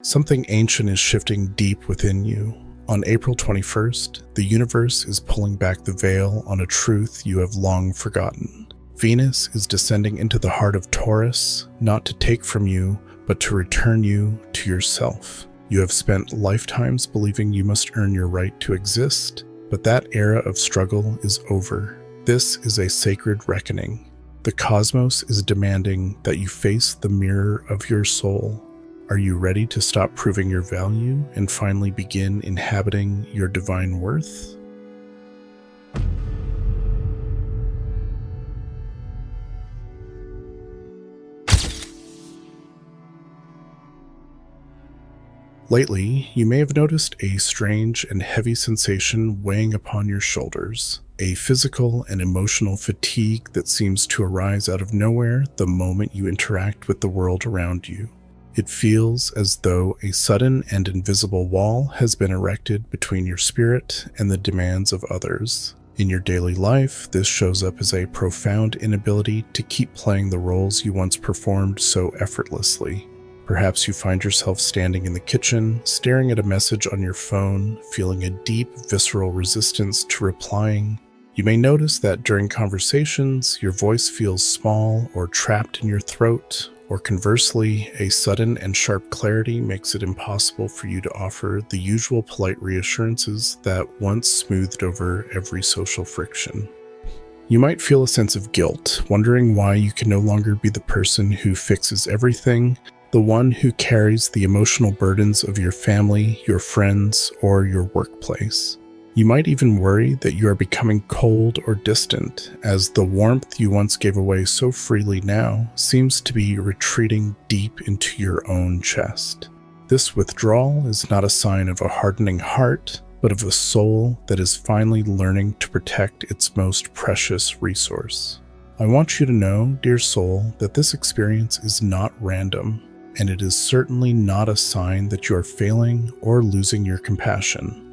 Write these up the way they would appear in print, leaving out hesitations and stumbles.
Something ancient is shifting deep within you. On April 21st, the universe is pulling back the veil on a truth you have long forgotten. Venus is descending into the heart of Taurus, not to take from you, but to return you to yourself. You have spent lifetimes believing you must earn your right to exist, but that era of struggle is over. This is a sacred reckoning. The cosmos is demanding that you face the mirror of your soul. Are you ready to stop proving your value and finally begin inhabiting your divine worth? Lately, you may have noticed a strange and heavy sensation weighing upon your shoulders, a physical and emotional fatigue that seems to arise out of nowhere the moment you interact with the world around you. It feels as though a sudden and invisible wall has been erected between your spirit and the demands of others. In your daily life, this shows up as a profound inability to keep playing the roles you once performed so effortlessly. Perhaps you find yourself standing in the kitchen, staring at a message on your phone, feeling a deep, visceral resistance to replying. You may notice that during conversations, your voice feels small or trapped in your throat, or conversely, a sudden and sharp clarity makes it impossible for you to offer the usual polite reassurances that once smoothed over every social friction. You might feel a sense of guilt, wondering why you can no longer be the person who fixes everything, the one who carries the emotional burdens of your family, your friends, or your workplace. You might even worry that you are becoming cold or distant, as the warmth you once gave away so freely now seems to be retreating deep into your own chest. This withdrawal is not a sign of a hardening heart, but of a soul that is finally learning to protect its most precious resource. I want you to know, dear soul, that this experience is not random, and it is certainly not a sign that you are failing or losing your compassion.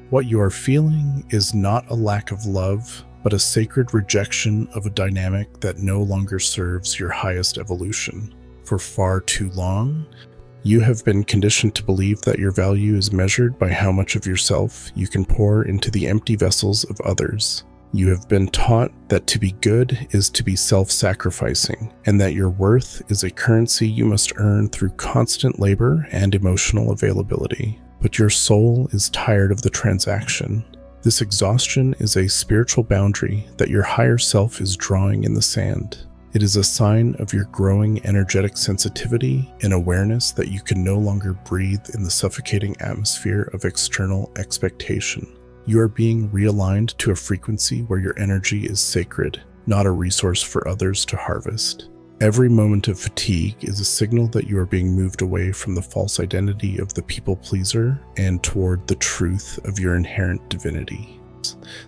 What you are feeling is not a lack of love, but a sacred rejection of a dynamic that no longer serves your highest evolution. For far too long, you have been conditioned to believe that your value is measured by how much of yourself you can pour into the empty vessels of others. You have been taught that to be good is to be self-sacrificing, and that your worth is a currency you must earn through constant labor and emotional availability. But your soul is tired of the transaction. This exhaustion is a spiritual boundary that your higher self is drawing in the sand. It is a sign of your growing energetic sensitivity and awareness that you can no longer breathe in the suffocating atmosphere of external expectation. You are being realigned to a frequency where your energy is sacred, not a resource for others to harvest. Every moment of fatigue is a signal that you are being moved away from the false identity of the people pleaser and toward the truth of your inherent divinity.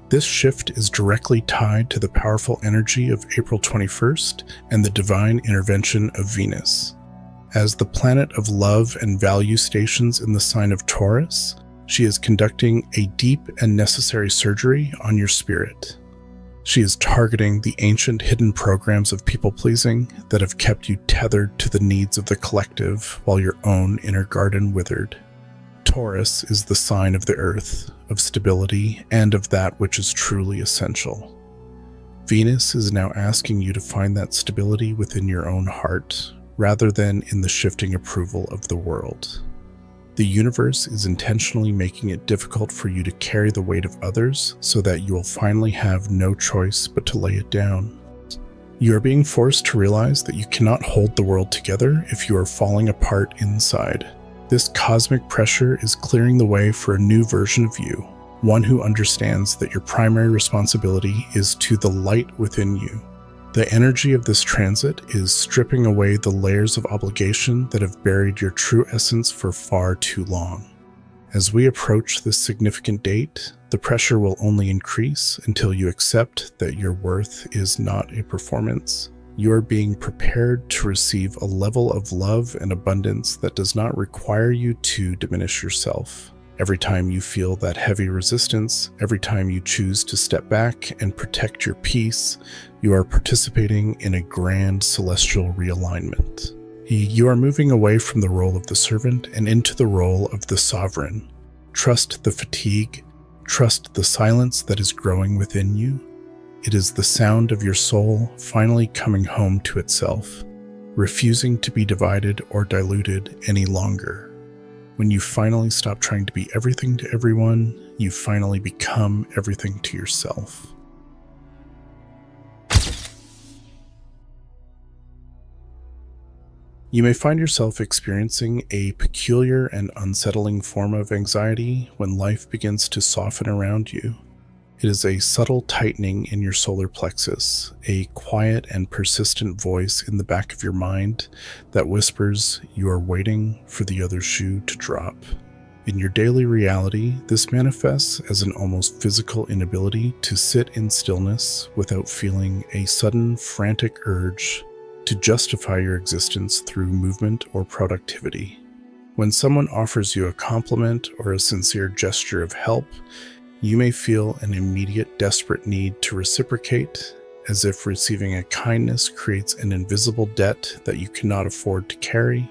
This shift is directly tied to the powerful energy of April 21st and the divine intervention of Venus. As the planet of love and value stations in the sign of Taurus, she is conducting a deep and necessary surgery on your spirit. She is targeting the ancient hidden programs of people-pleasing that have kept you tethered to the needs of the collective while your own inner garden withered. Taurus is the sign of the earth, of stability, and of that which is truly essential. Venus is now asking you to find that stability within your own heart, rather than in the shifting approval of the world. The universe is intentionally making it difficult for you to carry the weight of others so that you will finally have no choice but to lay it down. You are being forced to realize that you cannot hold the world together if you are falling apart inside. This cosmic pressure is clearing the way for a new version of you, one who understands that your primary responsibility is to the light within you. The energy of this transit is stripping away the layers of obligation that have buried your true essence for far too long. As we approach this significant date, the pressure will only increase until you accept that your worth is not a performance. You are being prepared to receive a level of love and abundance that does not require you to diminish yourself. Every time you feel that heavy resistance, every time you choose to step back and protect your peace, you are participating in a grand celestial realignment. You are moving away from the role of the servant and into the role of the sovereign. Trust the fatigue. Trust the silence that is growing within you. It is the sound of your soul finally coming home to itself, refusing to be divided or diluted any longer. When you finally stop trying to be everything to everyone, you finally become everything to yourself. You may find yourself experiencing a peculiar and unsettling form of anxiety when life begins to soften around you. It is a subtle tightening in your solar plexus, a quiet and persistent voice in the back of your mind that whispers you are waiting for the other shoe to drop. In your daily reality, this manifests as an almost physical inability to sit in stillness without feeling a sudden, frantic urge to justify your existence through movement or productivity. When someone offers you a compliment or a sincere gesture of help, you may feel an immediate, desperate need to reciprocate, as if receiving a kindness creates an invisible debt that you cannot afford to carry.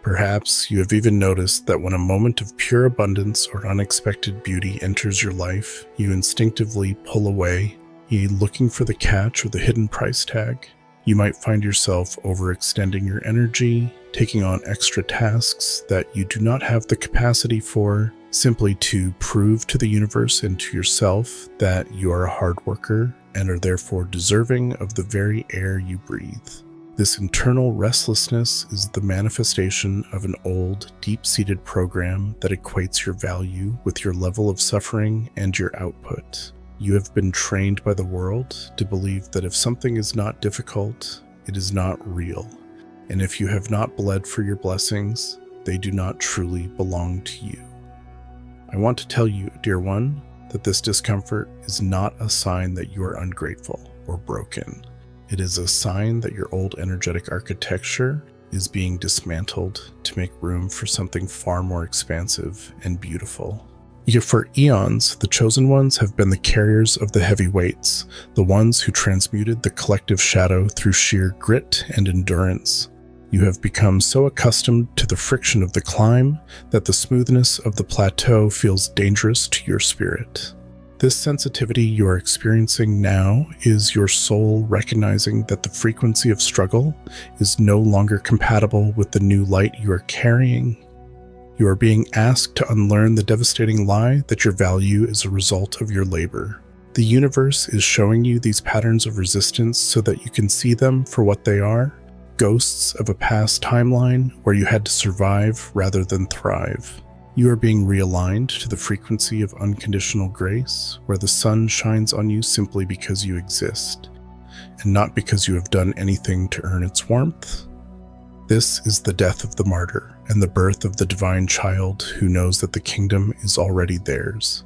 Perhaps you have even noticed that when a moment of pure abundance or unexpected beauty enters your life, you instinctively pull away, looking for the catch or the hidden price tag. You might find yourself overextending your energy, taking on extra tasks that you do not have the capacity for, simply to prove to the universe and to yourself that you are a hard worker and are therefore deserving of the very air you breathe. This internal restlessness is the manifestation of an old, deep-seated program that equates your value with your level of suffering and your output. You have been trained by the world to believe that if something is not difficult, it is not real. And if you have not bled for your blessings, they do not truly belong to you. I want to tell you, dear one, that this discomfort is not a sign that you are ungrateful or broken. It is a sign that your old energetic architecture is being dismantled to make room for something far more expansive and beautiful. For eons, the chosen ones have been the carriers of the heavy weights, the ones who transmuted the collective shadow through sheer grit and endurance. You have become so accustomed to the friction of the climb that the smoothness of the plateau feels dangerous to your spirit. This sensitivity you are experiencing now is your soul recognizing that the frequency of struggle is no longer compatible with the new light you are carrying. You are being asked to unlearn the devastating lie that your value is a result of your labor. The universe is showing you these patterns of resistance so that you can see them for what they are, ghosts of a past timeline where you had to survive rather than thrive. You are being realigned to the frequency of unconditional grace, where the sun shines on you simply because you exist, and not because you have done anything to earn its warmth. This is the death of the martyr and the birth of the divine child who knows that the kingdom is already theirs.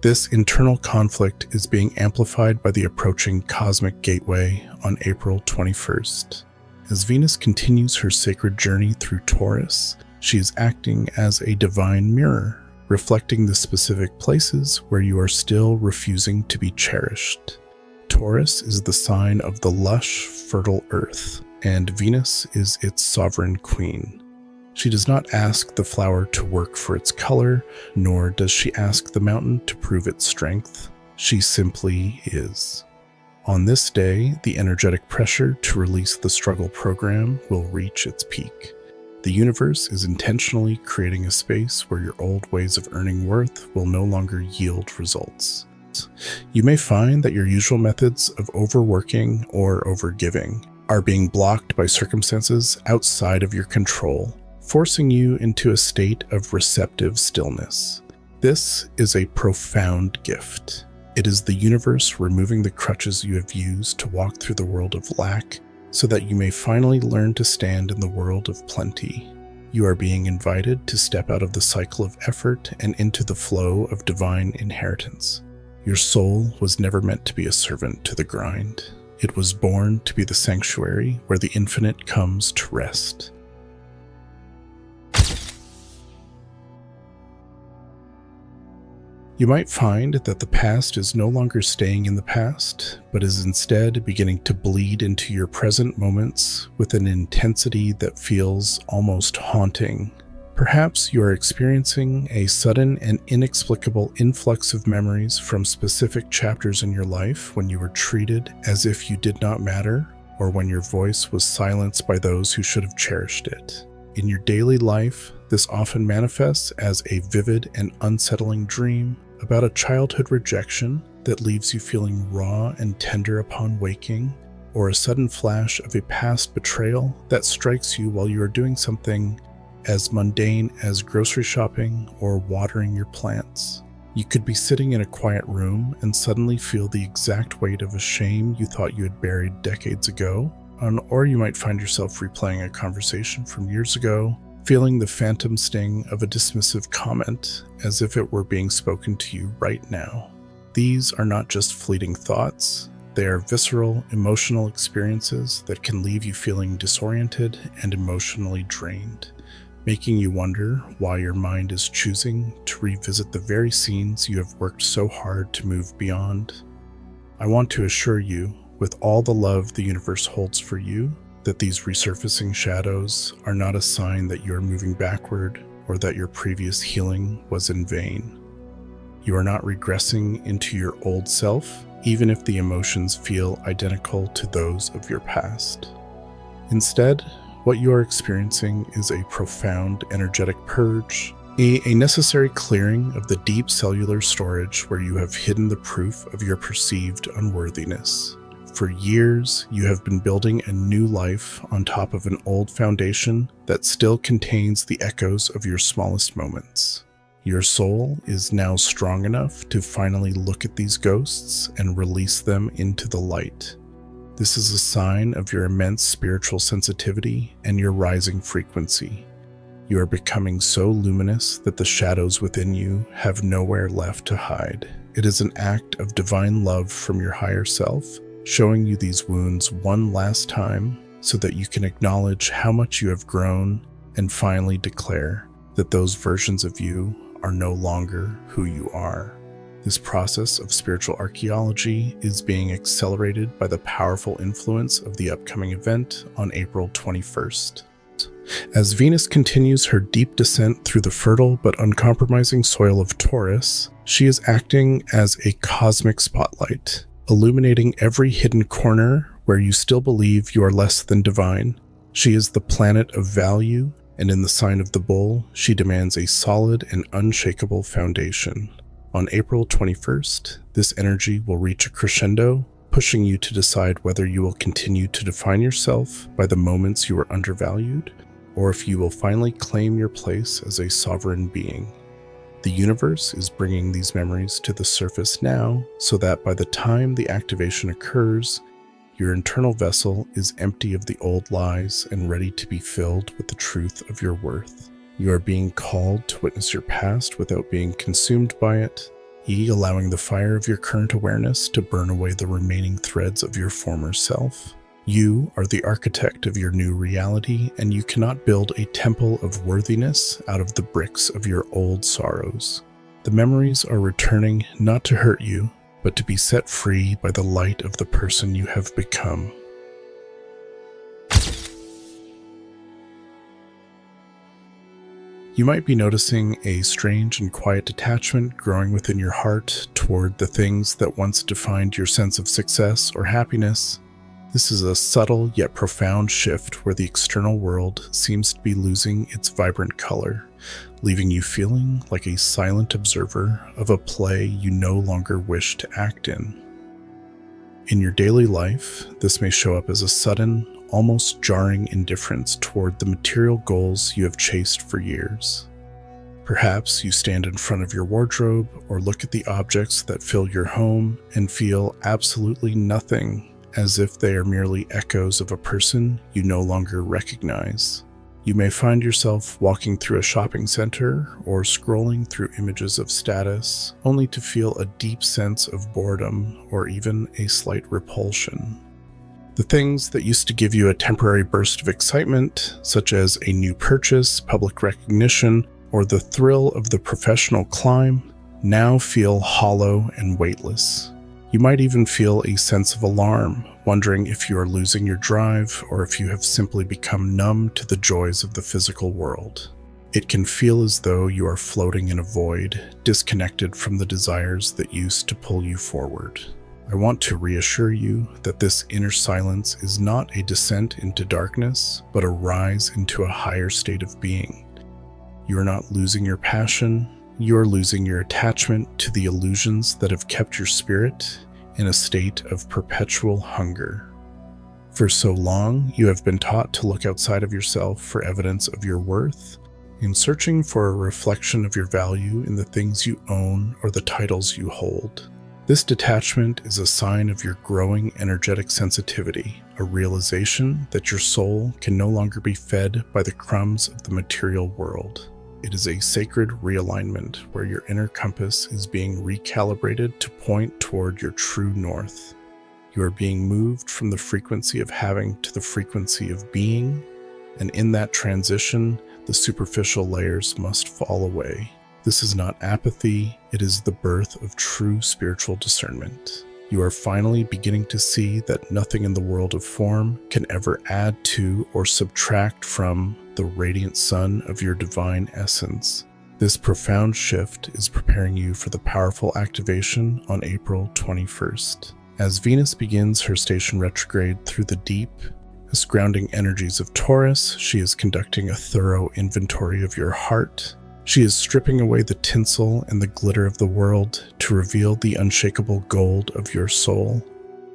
This internal conflict is being amplified by the approaching cosmic gateway on April 21st. As Venus continues her sacred journey through Taurus, she is acting as a divine mirror, reflecting the specific places where you are still refusing to be cherished. Taurus is the sign of the lush, fertile earth, and Venus is its sovereign queen. She does not ask the flower to work for its color, nor does she ask the mountain to prove its strength. She simply is. On this day, the energetic pressure to release the struggle program will reach its peak. The universe is intentionally creating a space where your old ways of earning worth will no longer yield results. You may find that your usual methods of overworking or overgiving are being blocked by circumstances outside of your control, forcing you into a state of receptive stillness. This is a profound gift. It is the universe removing the crutches you have used to walk through the world of lack so that you may finally learn to stand in the world of plenty. You are being invited to step out of the cycle of effort and into the flow of divine inheritance. Your soul was never meant to be a servant to the grind. It was born to be the sanctuary where the infinite comes to rest. You might find that the past is no longer staying in the past, but is instead beginning to bleed into your present moments with an intensity that feels almost haunting. Perhaps you are experiencing a sudden and inexplicable influx of memories from specific chapters in your life when you were treated as if you did not matter, or when your voice was silenced by those who should have cherished it. In your daily life, this often manifests as a vivid and unsettling dream about a childhood rejection that leaves you feeling raw and tender upon waking, or a sudden flash of a past betrayal that strikes you while you are doing something as mundane as grocery shopping or watering your plants. You could be sitting in a quiet room and suddenly feel the exact weight of a shame you thought you had buried decades ago, or you might find yourself replaying a conversation from years ago, feeling the phantom sting of a dismissive comment as if it were being spoken to you right now. These are not just fleeting thoughts. They are visceral, emotional experiences that can leave you feeling disoriented and emotionally drained, making you wonder why your mind is choosing to revisit the very scenes you have worked so hard to move beyond. I want to assure you, with all the love the universe holds for you, that these resurfacing shadows are not a sign that you are moving backward or that your previous healing was in vain. You are not regressing into your old self, even if the emotions feel identical to those of your past. Instead, what you are experiencing is a profound energetic purge, a necessary clearing of the deep cellular storage where you have hidden the proof of your perceived unworthiness. For years, you have been building a new life on top of an old foundation that still contains the echoes of your smallest moments. Your soul is now strong enough to finally look at these ghosts and release them into the light. This is a sign of your immense spiritual sensitivity and your rising frequency. You are becoming so luminous that the shadows within you have nowhere left to hide. It is an act of divine love from your higher self, showing you these wounds one last time so that you can acknowledge how much you have grown and finally declare that those versions of you are no longer who you are. This process of spiritual archaeology is being accelerated by the powerful influence of the upcoming event on April 21st. As Venus continues her deep descent through the fertile but uncompromising soil of Taurus, she is acting as a cosmic spotlight, illuminating every hidden corner where you still believe you are less than divine. She is the planet of value, and in the sign of the bull, she demands a solid and unshakable foundation. On April 21st, this energy will reach a crescendo, pushing you to decide whether you will continue to define yourself by the moments you are undervalued, or if you will finally claim your place as a sovereign being. The universe is bringing these memories to the surface now, so that by the time the activation occurs, your internal vessel is empty of the old lies and ready to be filled with the truth of your worth. You are being called to witness your past without being consumed by it, allowing the fire of your current awareness to burn away the remaining threads of your former self. You are the architect of your new reality, and you cannot build a temple of worthiness out of the bricks of your old sorrows. The memories are returning not to hurt you, but to be set free by the light of the person you have become. You might be noticing a strange and quiet detachment growing within your heart toward the things that once defined your sense of success or happiness. This is a subtle yet profound shift where the external world seems to be losing its vibrant color, leaving you feeling like a silent observer of a play you no longer wish to act in. In your daily life, this may show up as a sudden, almost jarring indifference toward the material goals you have chased for years. Perhaps you stand in front of your wardrobe or look at the objects that fill your home and feel absolutely nothing, as if they are merely echoes of a person you no longer recognize. You may find yourself walking through a shopping center or scrolling through images of status, only to feel a deep sense of boredom or even a slight repulsion. The things that used to give you a temporary burst of excitement, such as a new purchase, public recognition, or the thrill of the professional climb, now feel hollow and weightless. You might even feel a sense of alarm, wondering if you are losing your drive or if you have simply become numb to the joys of the physical world. It can feel as though you are floating in a void, disconnected from the desires that used to pull you forward. I want to reassure you that this inner silence is not a descent into darkness, but a rise into a higher state of being. You are not losing your passion, you are losing your attachment to the illusions that have kept your spirit in a state of perpetual hunger. For so long, you have been taught to look outside of yourself for evidence of your worth, in searching for a reflection of your value in the things you own or the titles you hold. This detachment is a sign of your growing energetic sensitivity, a realization that your soul can no longer be fed by the crumbs of the material world. It is a sacred realignment where your inner compass is being recalibrated to point toward your true north. You are being moved from the frequency of having to the frequency of being, and in that transition, the superficial layers must fall away. This is not apathy, it is the birth of true spiritual discernment. You are finally beginning to see that nothing in the world of form can ever add to or subtract from the radiant sun of your divine essence. This profound shift is preparing you for the powerful activation on April 21st. As Venus begins her station retrograde through the deep, grounding energies of Taurus, she is conducting a thorough inventory of your heart. She is stripping away the tinsel and the glitter of the world to reveal the unshakable gold of your soul.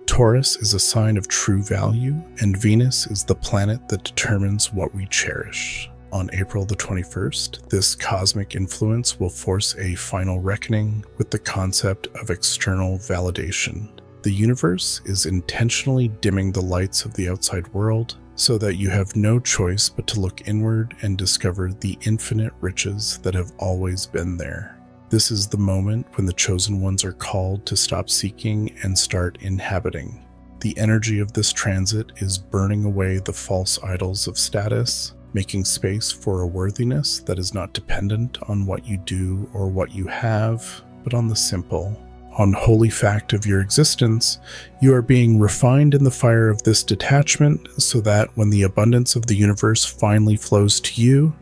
Taurus is a sign of true value, and Venus is the planet that determines what we cherish. On April the 21st, this cosmic influence will force a final reckoning with the concept of external validation. The universe is intentionally dimming the lights of the outside world so that you have no choice but to look inward and discover the infinite riches that have always been there. This is the moment when the chosen ones are called to stop seeking and start inhabiting. The energy of this transit is burning away the false idols of status, making space for a worthiness that is not dependent on what you do or what you have, but on the simple, unholy fact of your existence. You are being refined in the fire of this detachment so that when the abundance of the universe finally flows to you,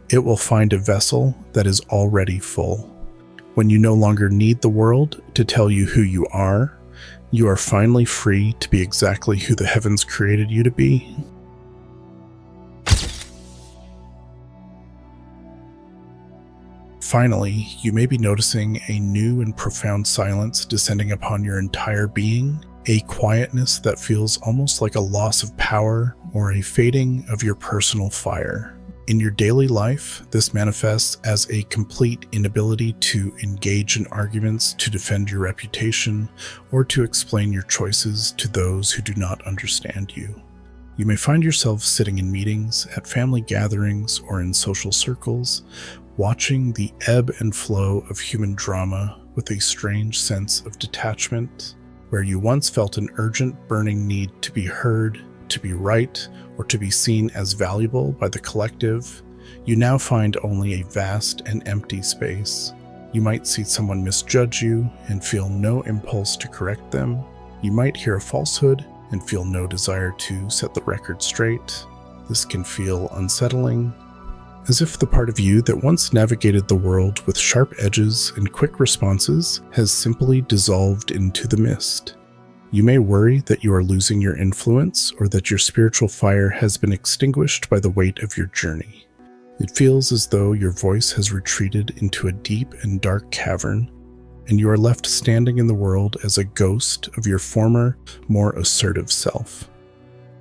it will find a vessel that is already full. When you no longer need the world to tell you who you are finally free to be exactly who the heavens created you to be. Finally, you may be noticing a new and profound silence descending upon your entire being, a quietness that feels almost like a loss of power or a fading of your personal fire. In your daily life, this manifests as a complete inability to engage in arguments to defend your reputation or to explain your choices to those who do not understand you. You may find yourself sitting in meetings, at family gatherings, or in social circles, watching the ebb and flow of human drama with a strange sense of detachment. Where you once felt an urgent, burning need to be heard, to be right, or to be seen as valuable by the collective, you now find only a vast and empty space. You might see someone misjudge you and feel no impulse to correct them. You might hear a falsehood and feel no desire to set the record straight. This can feel unsettling, as if the part of you that once navigated the world with sharp edges and quick responses has simply dissolved into the mist. You may worry that you are losing your influence or that your spiritual fire has been extinguished by the weight of your journey. It feels as though your voice has retreated into a deep and dark cavern, and you are left standing in the world as a ghost of your former, more assertive self.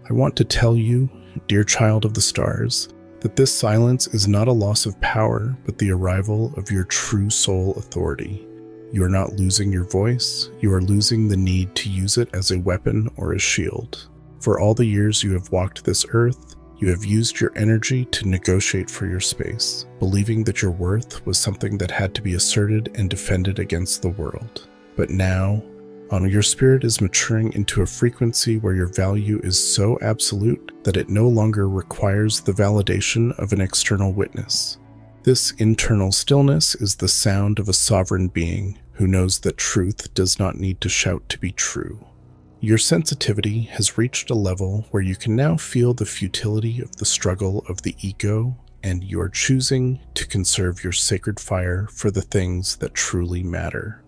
I want to tell you, dear child of the stars, that this silence is not a loss of power, but the arrival of your true soul authority. You are not losing your voice, you are losing the need to use it as a weapon or a shield. For all the years you have walked this earth, you have used your energy to negotiate for your space, believing that your worth was something that had to be asserted and defended against the world. But now, your spirit is maturing into a frequency where your value is so absolute that it no longer requires the validation of an external witness. This internal stillness is the sound of a sovereign being who knows that truth does not need to shout to be true. Your sensitivity has reached a level where you can now feel the futility of the struggle of the ego, and you are choosing to conserve your sacred fire for the things that truly matter.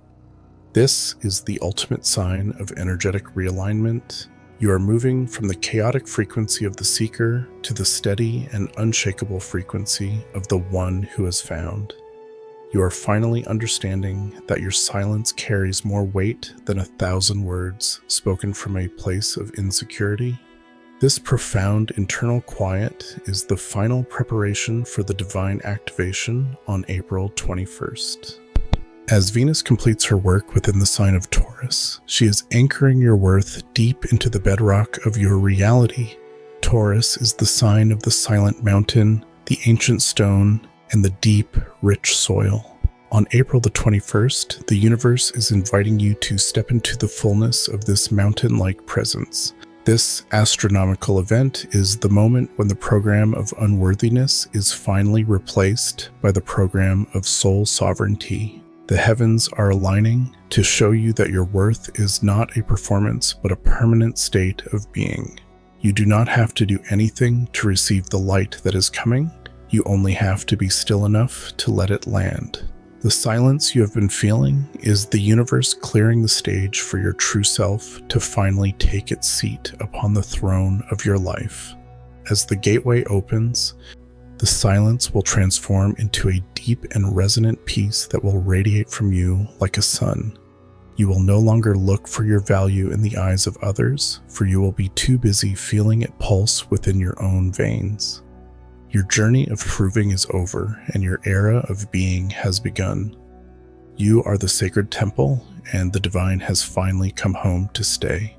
This is the ultimate sign of energetic realignment. You are moving from the chaotic frequency of the seeker to the steady and unshakable frequency of the one who has found. You are finally understanding that your silence carries more weight than 1,000 words spoken from a place of insecurity. This profound internal quiet is the final preparation for the divine activation on April 21st. As Venus completes her work within the sign of Taurus, she is anchoring your worth deep into the bedrock of your reality. Taurus is the sign of the silent mountain, the ancient stone, and the deep, rich soil. On April the 21st, the universe is inviting you to step into the fullness of this mountain-like presence. This astronomical event is the moment when the program of unworthiness is finally replaced by the program of soul sovereignty. The heavens are aligning to show you that your worth is not a performance but a permanent state of being. You do not have to do anything to receive the light that is coming. You only have to be still enough to let it land. The silence you have been feeling is the universe clearing the stage for your true self to finally take its seat upon the throne of your life. As the gateway opens, the silence will transform into a deep and resonant peace that will radiate from you like a sun. You will no longer look for your value in the eyes of others, for you will be too busy feeling it pulse within your own veins. Your journey of proving is over, and your era of being has begun. You are the sacred temple, and the divine has finally come home to stay.